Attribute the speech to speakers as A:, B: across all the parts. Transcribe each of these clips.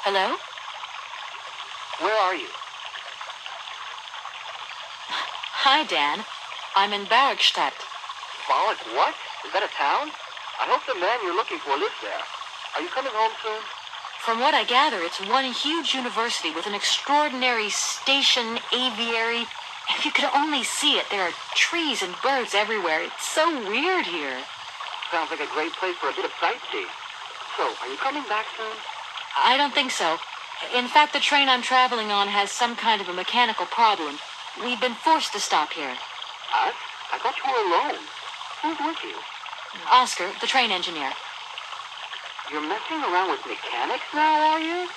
A: Hello?
B: Where are you?
A: Hi, Dan. I'm in Barrackstadt.
B: Bollock, what? Is that a town? I hope the man you're looking for lives there. Are you coming home soon?
A: From what I gather, it's one huge university with an extraordinary station, aviary. If you could only see it, there are trees and birds everywhere. It's so weird here.
B: Sounds like a great place for a bit of sightseeing. So, are you coming back soon?
A: I don't think so. In fact, the train I'm traveling on has some kind of a mechanical problem. We've been forced to stop here.
B: Us? I thought you were alone. Who's with you?
A: Oscar, the train engineer.
B: You're messing around with mechanics now, are you?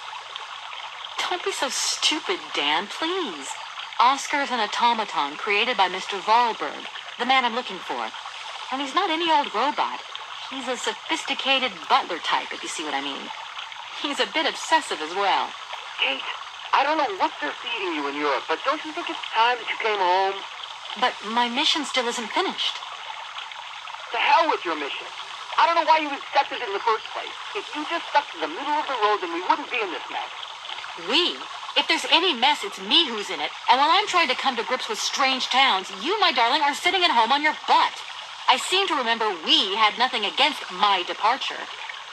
A: Don't be so stupid, Dan, please. Oscar is an automaton created by Mr. Wahlberg, the man I'm looking for. And he's not any old robot. He's a sophisticated butler type, if you see what I mean. He's a bit obsessive as well.
B: Kate, I don't know what they're feeding you in Europe, but don't you think it's time that you came home?
A: But my mission still isn't finished.
B: To hell with your mission. I don't know why you accepted it in the first place. If you just stuck to the middle of the road, then we wouldn't be in this mess.
A: We? If there's any mess, it's me who's in it. And while I'm trying to come to grips with strange towns, you, my darling, are sitting at home on your butt. I seem to remember we had nothing against my departure.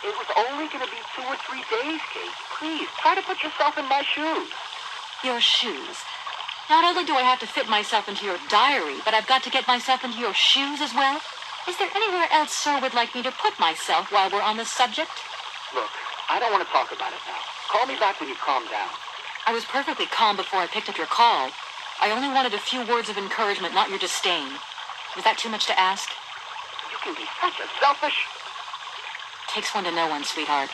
B: It was only going to be 2 or 3 days, Kate. Please, try to put yourself in my shoes.
A: Your shoes. Not only do I have to fit myself into your diary, but I've got to get myself into your shoes as well. Is there anywhere else Sir would like me to put myself while we're on this subject?
B: Look, I don't want to talk about it now. Call me back when you calm down.
A: I was perfectly calm before I picked up your call. I only wanted a few words of encouragement, not your disdain. Was that too much to ask?
B: You can be such a selfish...
A: Takes one to know one, sweetheart.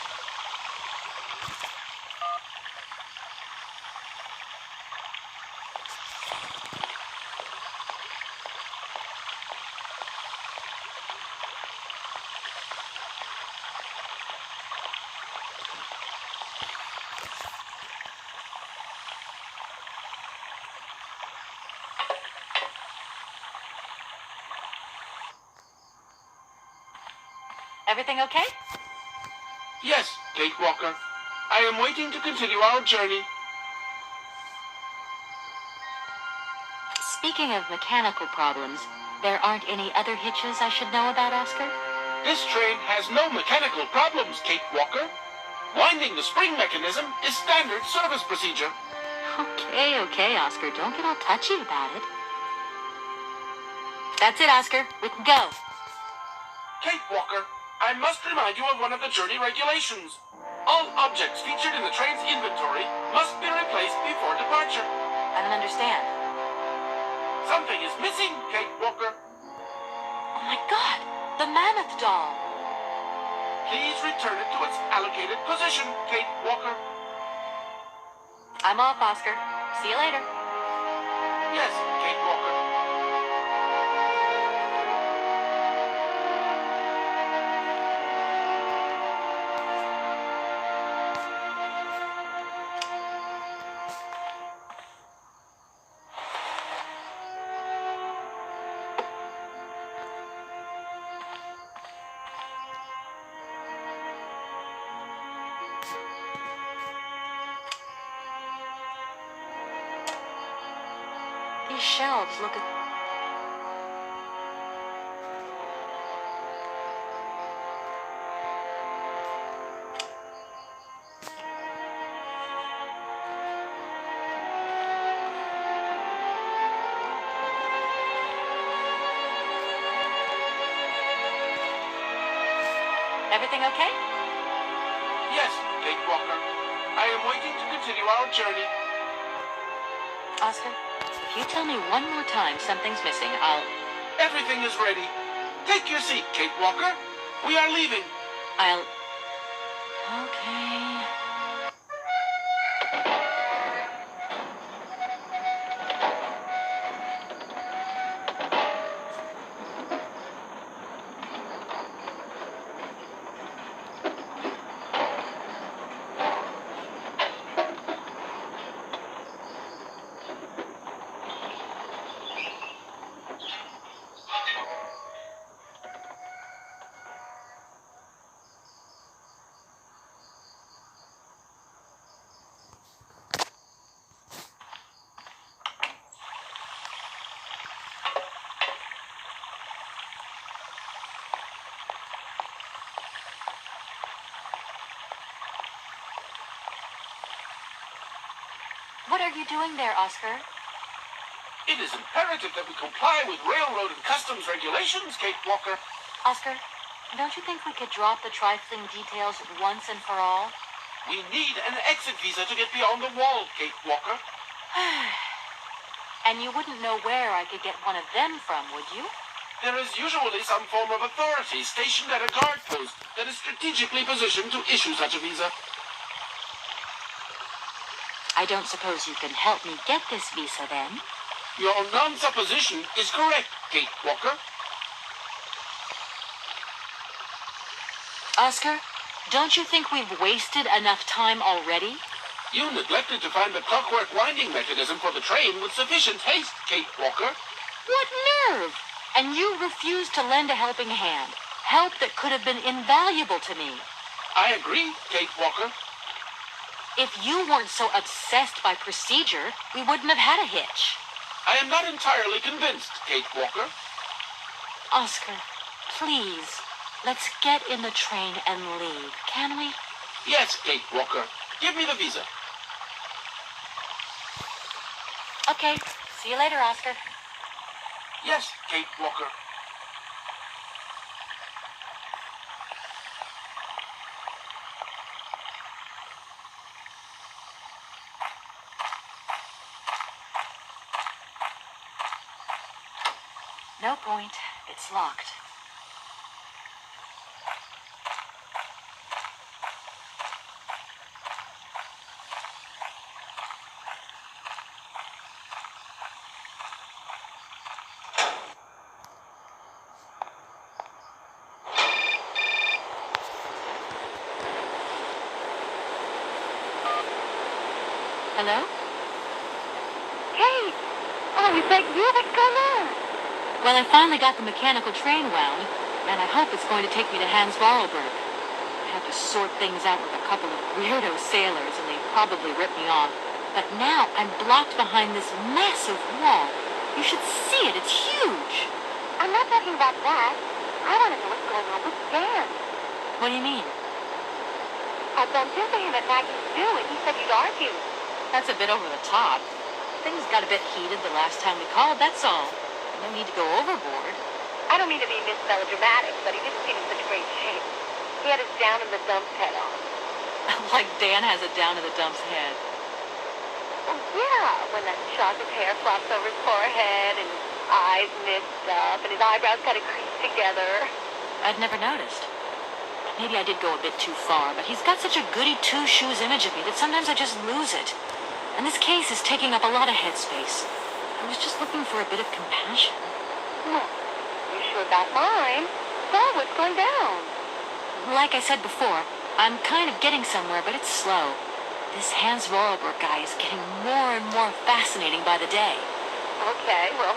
A: Everything okay?
C: Yes, Kate Walker. I am waiting to continue our journey.
A: Speaking of mechanical problems, there aren't any other hitches I should know about, Oscar?
C: This train has no mechanical problems, Kate Walker. Winding the spring mechanism is standard service procedure.
A: Okay, Oscar. Don't get all touchy about it. That's it, Oscar. We can go.
C: Kate Walker, I must remind you of one of the journey regulations. All objects featured in the train's inventory must be replaced before departure.
A: I don't understand.
C: Something is missing, Kate Walker.
A: Oh my God! The mammoth doll!
C: Please return it to its allocated position, Kate Walker.
A: I'm off, Oscar. See you later.
C: Yes, Kate Walker.
A: These shelves look at... Everything okay?
C: Yes, Kate Walker. I am waiting to continue our journey.
A: Oscar, if you tell me one more time something's missing, I'll...
C: Everything is ready. Take your seat, Kate Walker. We are leaving.
A: I'll... Okay... What are you doing there, Oscar?
C: It is imperative that we comply with railroad and customs regulations, Kate Walker.
A: Oscar, don't you think we could drop the trifling details once and for all?
C: We need an exit visa to get beyond the wall, Kate Walker.
A: And you wouldn't know where I could get one of them from, would you?
C: There is usually some form of authority stationed at a guard post that is strategically positioned to issue such a visa.
A: I don't suppose you can help me get this visa, then?
C: Your non-supposition is correct, Kate Walker.
A: Oscar, don't you think we've wasted enough time already?
C: You neglected to find the clockwork winding mechanism for the train with sufficient haste, Kate Walker.
A: What nerve! And you refused to lend a helping hand. Help that could have been invaluable to me.
C: I agree, Kate Walker.
A: If you weren't so obsessed by procedure, we wouldn't have had a hitch.
C: I am not entirely convinced, Kate Walker.
A: Oscar, please, let's get in the train and leave, can we?
C: Yes, Kate Walker. Give me the visa.
A: Okay, see you later, Oscar.
C: Yes, Kate Walker.
A: No point. It's locked. Hello?
B: Hey! Oh, is that you? What's going on?
A: Well, I finally got the mechanical train wound, and I hope it's going to take me to Hans Vorarlberg. I had to sort things out with a couple of weirdo sailors, and they probably ripped me off. But now I'm blocked behind this massive wall. You should see it. It's huge.
B: I'm not talking about that. I want to know what's going on with Dan.
A: What do you mean?
B: I bumped into him at Maggie's do, and he said you'd argue.
A: That's a bit over the top. Things got a bit heated the last time we called, that's all. No need to go overboard.
B: I don't mean to be Miss Melodramatic, but he didn't seem in such great shape. He had his down in the dumps head on.
A: Like Dan has a down in the dumps head.
B: Oh, yeah, when that shock of hair flops over his forehead, and his eyes mixed up, and his eyebrows kind of creased together.
A: I'd never noticed. Maybe I did go a bit too far, but he's got such a goody two-shoes image of me that sometimes I just lose it. And this case is taking up a lot of headspace. I was just looking for a bit of compassion.
B: Hmm. You sure got mine. So, what's going down?
A: Like I said before, I'm kind of getting somewhere, but it's slow. This Hans Vorarlberg guy is getting more and more fascinating by the day.
B: Okay, well,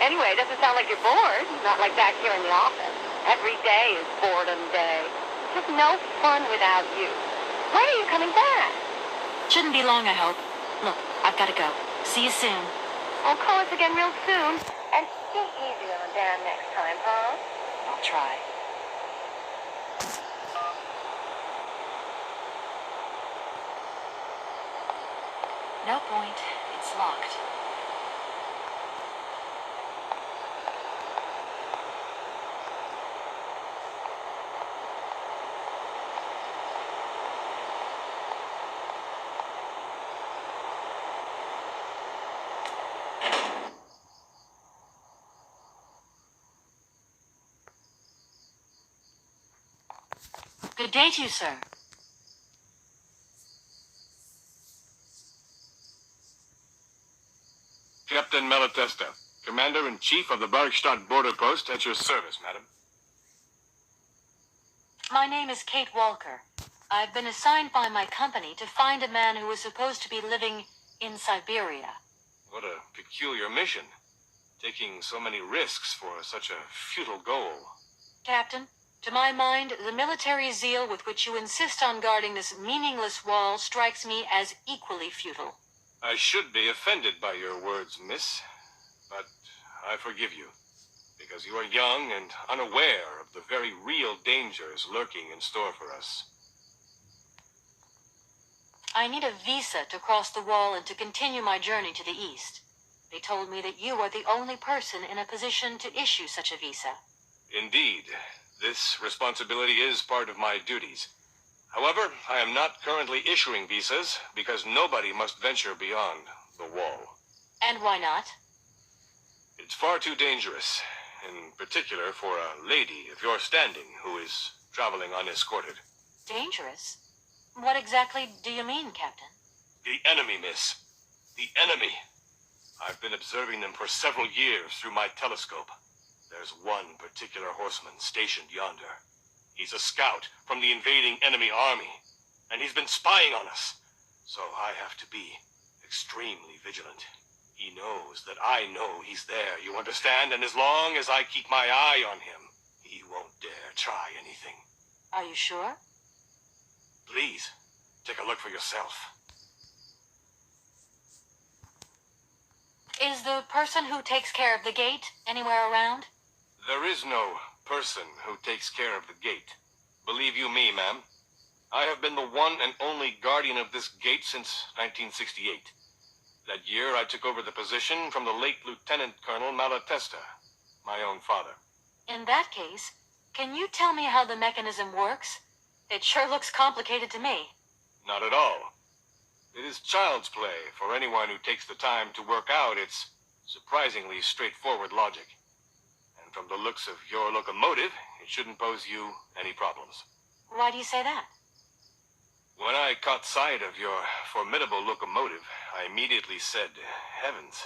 B: anyway, it doesn't sound like you're bored. Not like back here in the office. Every day is boredom day. Just no fun without you. When are you coming back?
A: Shouldn't be long, I hope. Look, I've got to go. See you soon.
B: I'll call us again real soon. And get easy on Dan next time, huh?
A: I'll try. No point. It's locked. Good day to you, sir.
D: Captain Malatesta, Commander-in-Chief of the Bergstadt Border Post, at your service, madam.
A: My name is Kate Walker. I've been assigned by my company to find a man who is supposed to be living in Syberia.
D: What a peculiar mission, taking so many risks for such a futile goal.
A: Captain, to my mind, the military zeal with which you insist on guarding this meaningless wall strikes me as equally futile.
D: I should be offended by your words, miss, but I forgive you, because you are young and unaware of the very real dangers lurking in store for us.
A: I need a visa to cross the wall and to continue my journey to the east. They told me that you are the only person in a position to issue such a visa.
D: Indeed, this responsibility is part of my duties. However, I am not currently issuing visas because nobody must venture beyond the wall.
A: And why not?
D: It's far too dangerous, in particular for a lady of your standing who is traveling unescorted.
A: Dangerous? What exactly do you mean, Captain?
D: The enemy, miss. The enemy. I've been observing them for several years through my telescope. There's one particular horseman stationed yonder. He's a scout from the invading enemy army, and he's been spying on us. So I have to be extremely vigilant. He knows that I know he's there, you understand? And as long as I keep my eye on him, he won't dare try anything.
A: Are you sure?
D: Please, take a look for yourself.
A: Is the person who takes care of the gate anywhere around?
D: There is no person who takes care of the gate. Believe you me, ma'am. I have been the one and only guardian of this gate since 1968. That year, I took over the position from the late Lieutenant Colonel Malatesta, my own father.
A: In that case, can you tell me how the mechanism works? It sure looks complicated to me.
D: Not at all. It is child's play for anyone who takes the time to work out its surprisingly straightforward logic. And from the looks of your locomotive, it shouldn't pose you any problems.
A: Why do you say that?
D: When I caught sight of your formidable locomotive, I immediately said, heavens,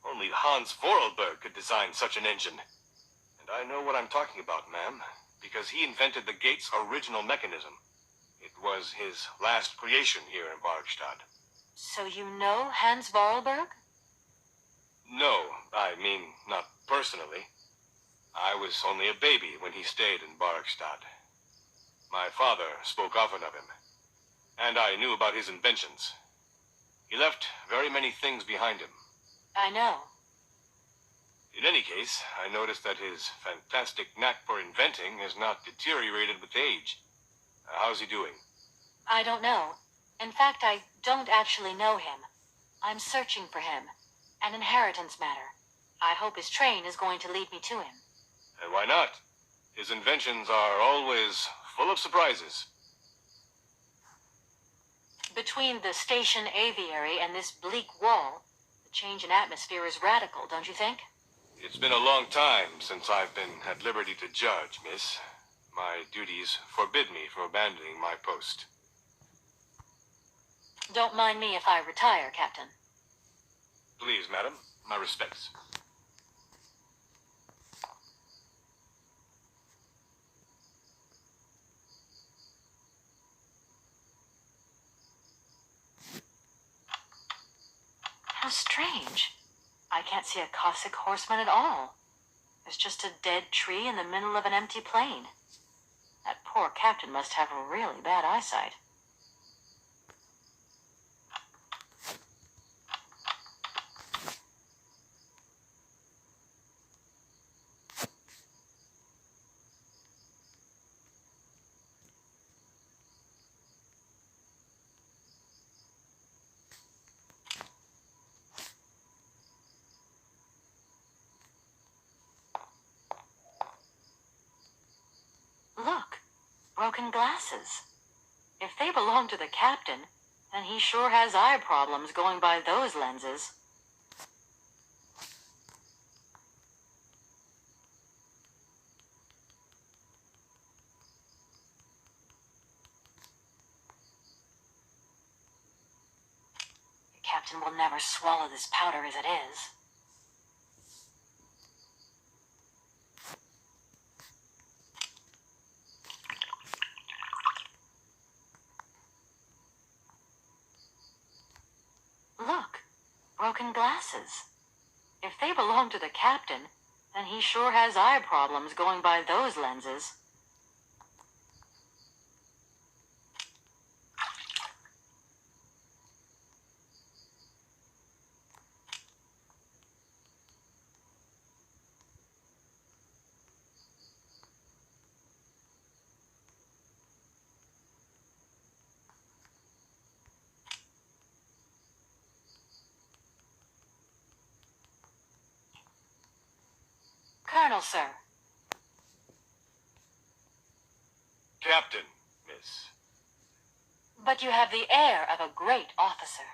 D: only Hans Vorarlberg could design such an engine. And I know what I'm talking about, ma'am, because he invented the gate's original mechanism. It was his last creation here in Bargstadt.
A: So you know Hans Vorarlberg?
D: No, I mean, not personally. I was only a baby when he stayed in Bargstadt. My father spoke often of him, and I knew about his inventions. He left very many things behind him.
A: I know.
D: In any case, I noticed that his fantastic knack for inventing has not deteriorated with age. How's he doing?
A: I don't know. In fact, I don't actually know him. I'm searching for him. An inheritance matter. I hope his train is going to lead me to him.
D: And why not? His inventions are always full of surprises.
A: Between the station aviary and this bleak wall, the change in atmosphere is radical, don't you think?
D: It's been a long time since I've been at liberty to judge, miss. My duties forbid me from abandoning my post.
A: Don't mind me if I retire, Captain.
D: Please, madam, my respects.
A: How strange. I can't see a Cossack horseman at all. There's just a dead tree in the middle of an empty plain. That poor captain must have really bad eyesight. Look, broken glasses. If they belong to the captain, then he sure has eye problems going by those lenses. The captain will never swallow this powder as it is. Look, broken glasses. If they belong to the captain, then he sure has eye problems going by those lenses. Colonel, sir.
D: Captain, miss.
A: But you have the air of a great officer.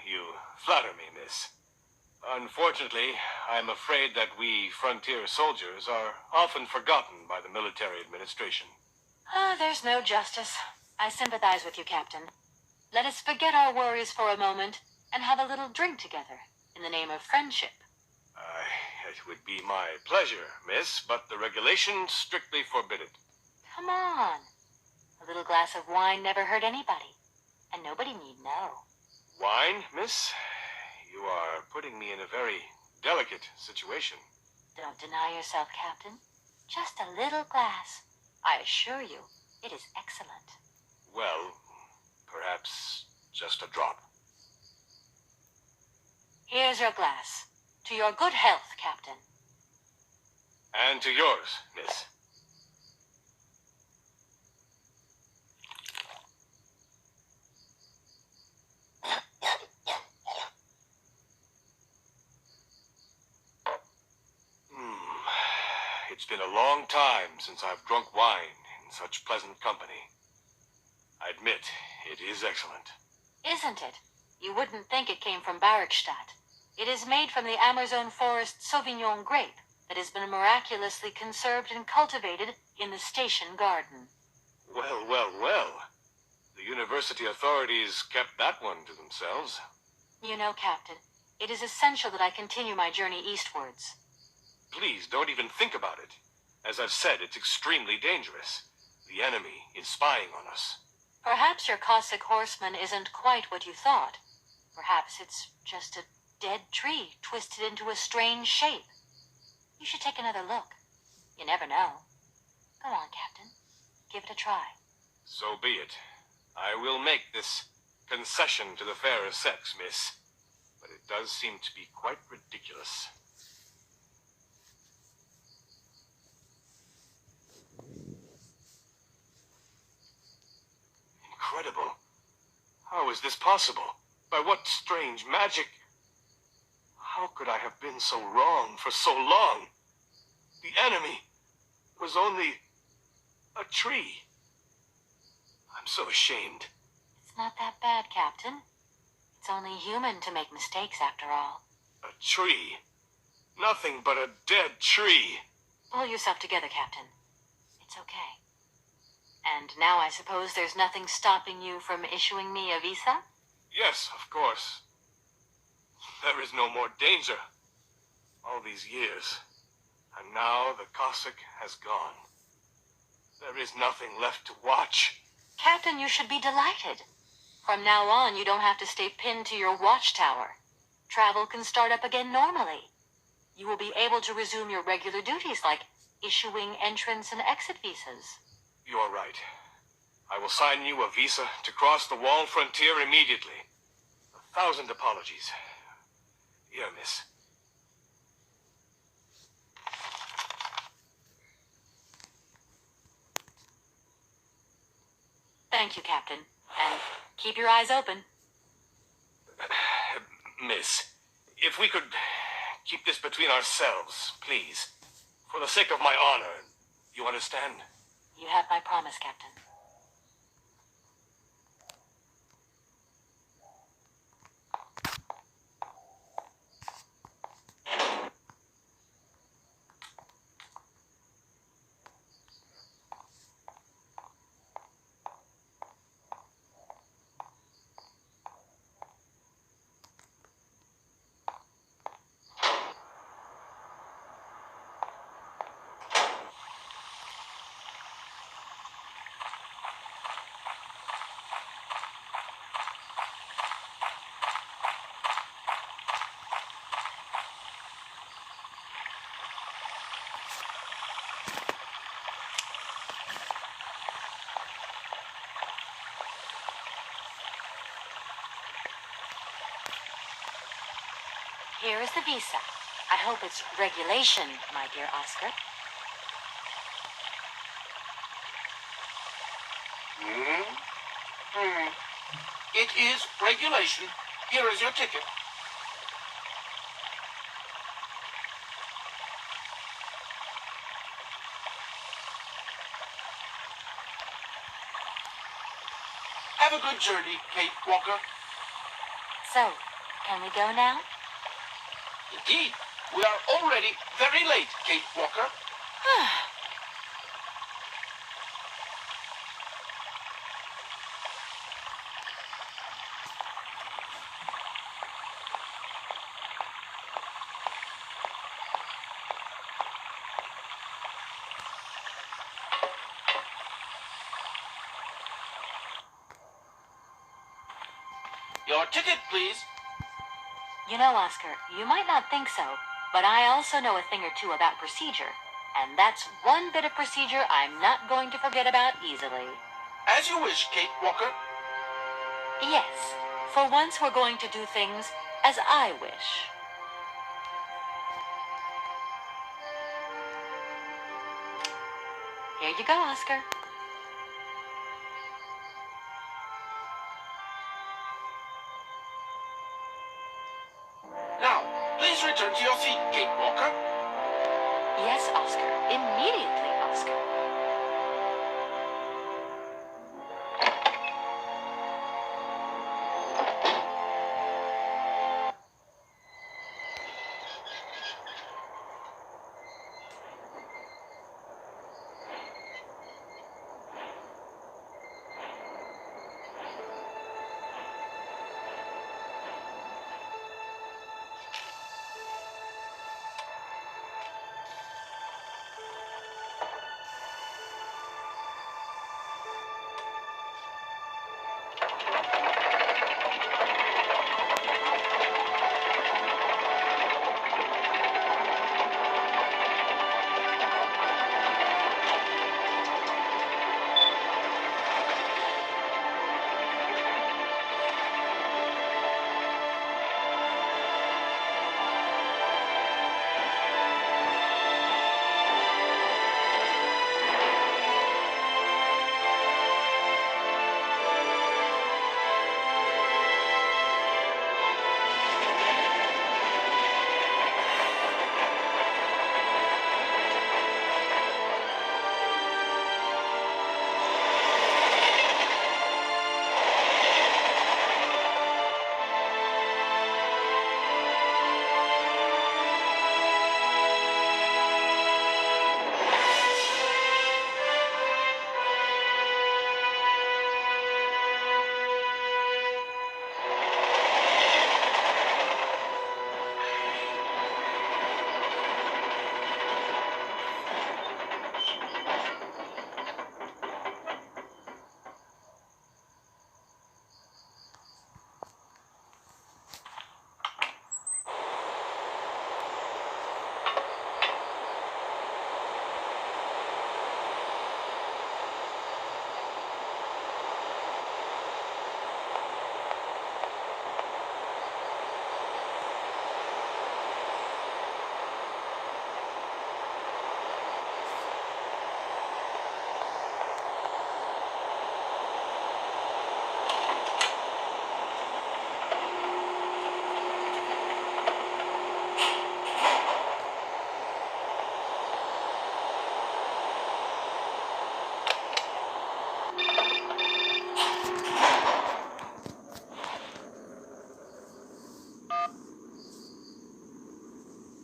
D: You flatter me, miss. Unfortunately, I'm afraid that we frontier soldiers are often forgotten by the military administration.
A: There's no justice. I sympathize with you, Captain. Let us forget our worries for a moment and have a little drink together in the name of friendship.
D: It would be my pleasure, miss, but the regulations strictly forbid it.
A: Come on. A little glass of wine never hurt anybody, and nobody need know.
D: Wine, miss? You are putting me in a very delicate situation.
A: Don't deny yourself, Captain. Just a little glass. I assure you, it is excellent.
D: Well, perhaps just a drop.
A: Here's your glass. To your good health, Captain.
D: And to yours, miss. It's been a long time since I've drunk wine in such pleasant company. I admit, it is excellent.
A: Isn't it? You wouldn't think it came from Barrickstadt. It is made from the Amazon forest Sauvignon grape that has been miraculously conserved and cultivated in the station garden.
D: Well, well, well. The university authorities kept that one to themselves.
A: You know, Captain, it is essential that I continue my journey eastwards.
D: Please, don't even think about it. As I've said, it's extremely dangerous. The enemy is spying on us.
A: Perhaps your Cossack horseman isn't quite what you thought. Perhaps it's just a dead tree twisted into a strange shape. You should take another look. You never know. Go on, Captain. Give it a try.
D: So be it. I will make this concession to the fairer sex, miss. But it does seem to be quite ridiculous. Incredible. How is this possible? By what strange magic? How could I have been so wrong for so long? The enemy was only a tree. I'm so ashamed.
A: It's not that bad, Captain. It's only human to make mistakes, after all.
D: A tree. Nothing but a dead tree.
A: Pull yourself together, Captain. It's okay. And now I suppose there's nothing stopping you from issuing me a visa?
D: Yes, of course. There is no more danger. All these years. And now the Cossack has gone. There is nothing left to watch.
A: Captain, you should be delighted. From now on, you don't have to stay pinned to your watchtower. Travel can start up again normally. You will be able to resume your regular duties like issuing entrance and exit visas.
D: You're right. I will sign you a visa to cross the wall frontier immediately. 1,000 apologies. Here, miss.
A: Thank you, Captain. And keep your eyes open.
D: Miss, if we could keep this between ourselves, please. For the sake of my honor. You understand?
A: You have my promise, Captain. Here is the visa. I hope it's regulation, my dear Oscar.
C: It is regulation. Here is your ticket. Have a good journey, Kate Walker.
A: So, can we go now?
C: Indeed, we are already very late, Kate Walker. Your ticket, please.
A: You know, Oscar, you might not think so, but I also know a thing or two about procedure. And that's one bit of procedure I'm not going to forget about easily.
C: As you wish, Kate Walker.
A: Yes, for once we're going to do things as I wish. Here you go, Oscar.
C: Now, please return to your seat, Kate Walker.
A: Yes, Oscar. Immediately, Oscar.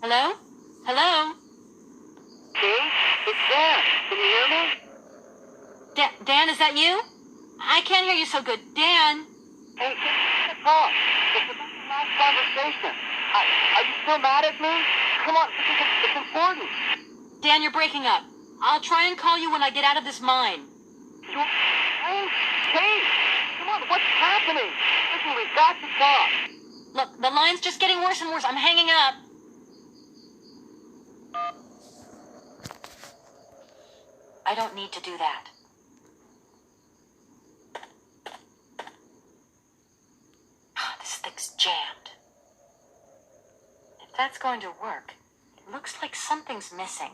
A: Hello? Hello?
B: Kate, it's Dan. Can you hear me?
A: Dan, is that you? I can't hear you so good. Dan?
B: Hey, just talk. It's about the last conversation. Are you still mad at me? Come on, it's important.
A: Dan, you're breaking up. I'll try and call you when I get out of this mine.
B: Hey, Kate, come on, what's happening? Listen, we've got to talk.
A: Look, the line's just getting worse and worse. I'm hanging up. I don't need to do that. This thing's jammed. If that's going to work, it looks like something's missing.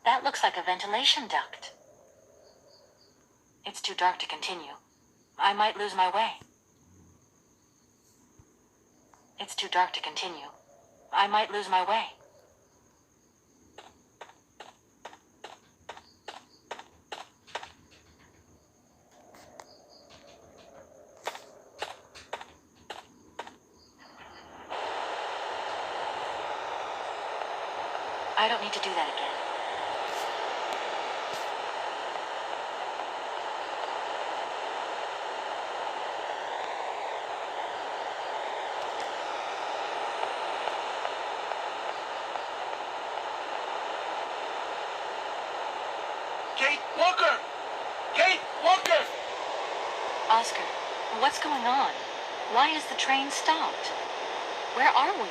A: That looks like a ventilation duct. It's too dark to continue. I might lose my way. It's too dark to continue. I might lose my way. I don't need to do that again.
C: Kate Walker! Kate Walker!
A: Oscar, what's going on? Why is the train stopped? Where are we?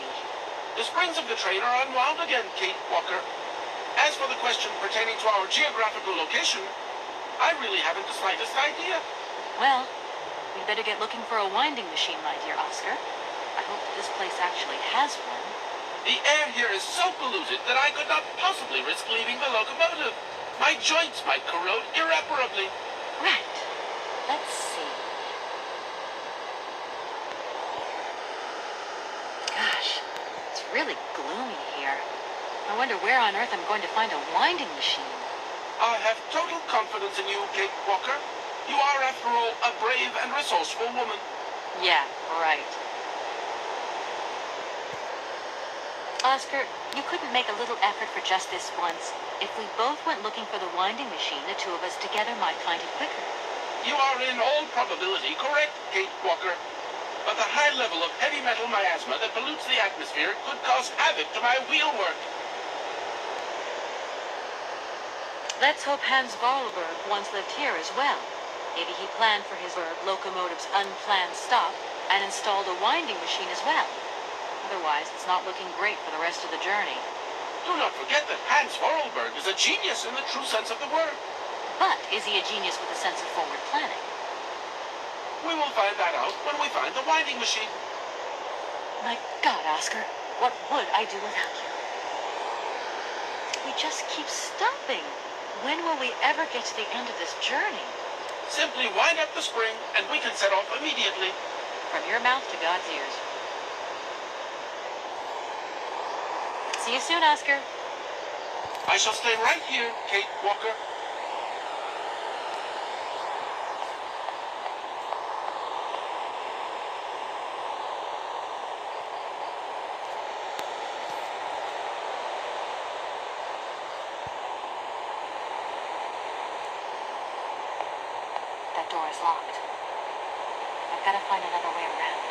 C: The springs of the train are unwound again, Kate Walker. As for the question pertaining to our geographical location, I really haven't the slightest idea.
A: Well, we'd better get looking for a winding machine, my dear Oscar. I hope that this place actually has one.
C: The air here is so polluted that I could not possibly risk leaving the locomotive. My joints might corrode irreparably.
A: Right. Let's see. Gosh, it's really gloomy here. I wonder where on earth I'm going to find a winding machine.
C: I have total confidence in you, Kate Walker. You are, after all, a brave and resourceful woman.
A: Yeah, right. Oscar, you couldn't make a little effort for just this once. If we both went looking for the winding machine, the two of us together might find it quicker.
C: You are in all probability correct, Kate Walker. But the high level of heavy metal miasma that pollutes the atmosphere could cause havoc to my wheelwork.
A: Let's hope Hans Vollberg once lived here as well. Maybe he planned for his locomotive's unplanned stop and installed a winding machine as well. Otherwise, it's not looking great for the rest of the journey.
C: Do not forget that Hans Vollberg is a genius in the true sense of the word.
A: But is he a genius with a sense of forward planning?
C: We will find that out when we find the winding machine.
A: My God, Oscar, what would I do without you? We just keep stopping. When will we ever get to the end of this journey?
C: Simply wind up the spring, and we can set off immediately.
A: From your mouth to God's ears. See you soon, Oscar.
C: I shall stay right here, Kate Walker.
A: That door is locked. I've got to find another way around.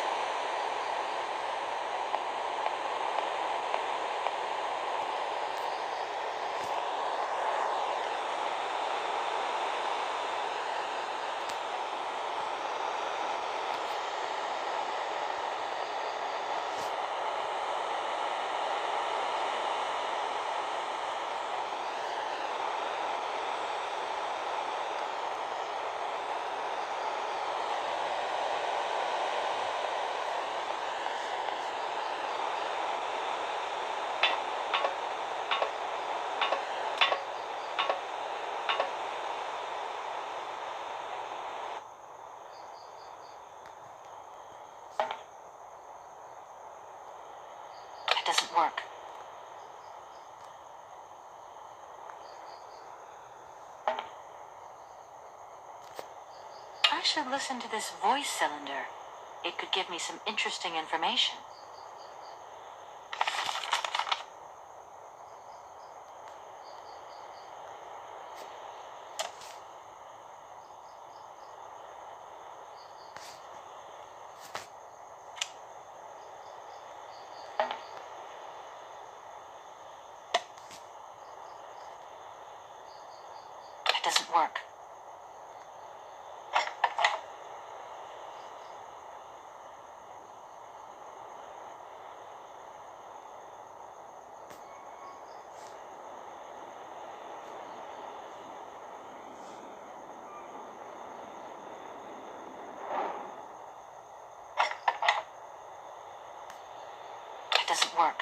A: It doesn't work. I should listen to this voice cylinder. It could give me some interesting information. It doesn't work. It doesn't work.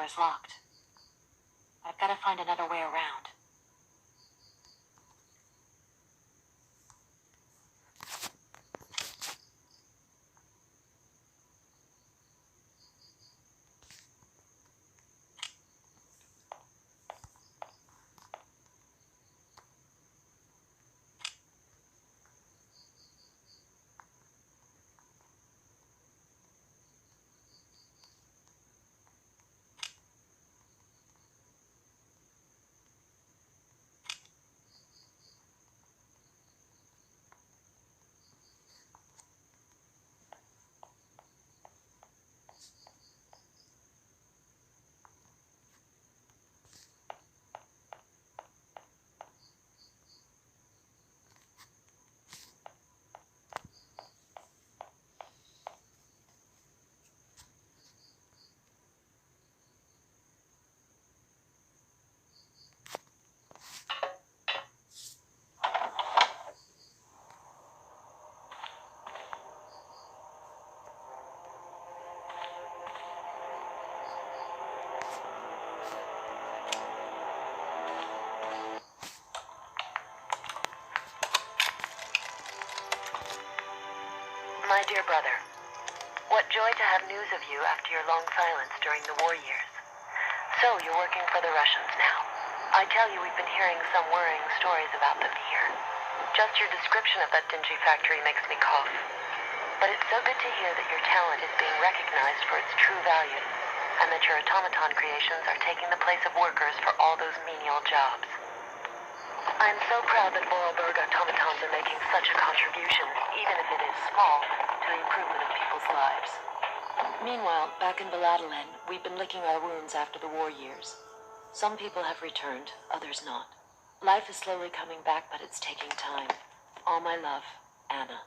A: is locked. I've got to find another way around.
B: My dear brother, what joy to have news of you after your long silence during the war years. So, you're working for the Russians now. I tell you, we've been hearing some worrying stories about them here. Just your description of that dingy factory makes me cough. But it's so good to hear that your talent is being recognized for its true value, and that your automaton creations are taking the place of workers for all those menial jobs. I'm so proud that Vorarlberg automatons are making such a contribution, even if it is small, to the improvement of people's lives.
A: Meanwhile, back in Valladolid, we've been licking our wounds after the war years. Some people have returned, others not. Life is slowly coming back, but it's taking time. All my love, Anna.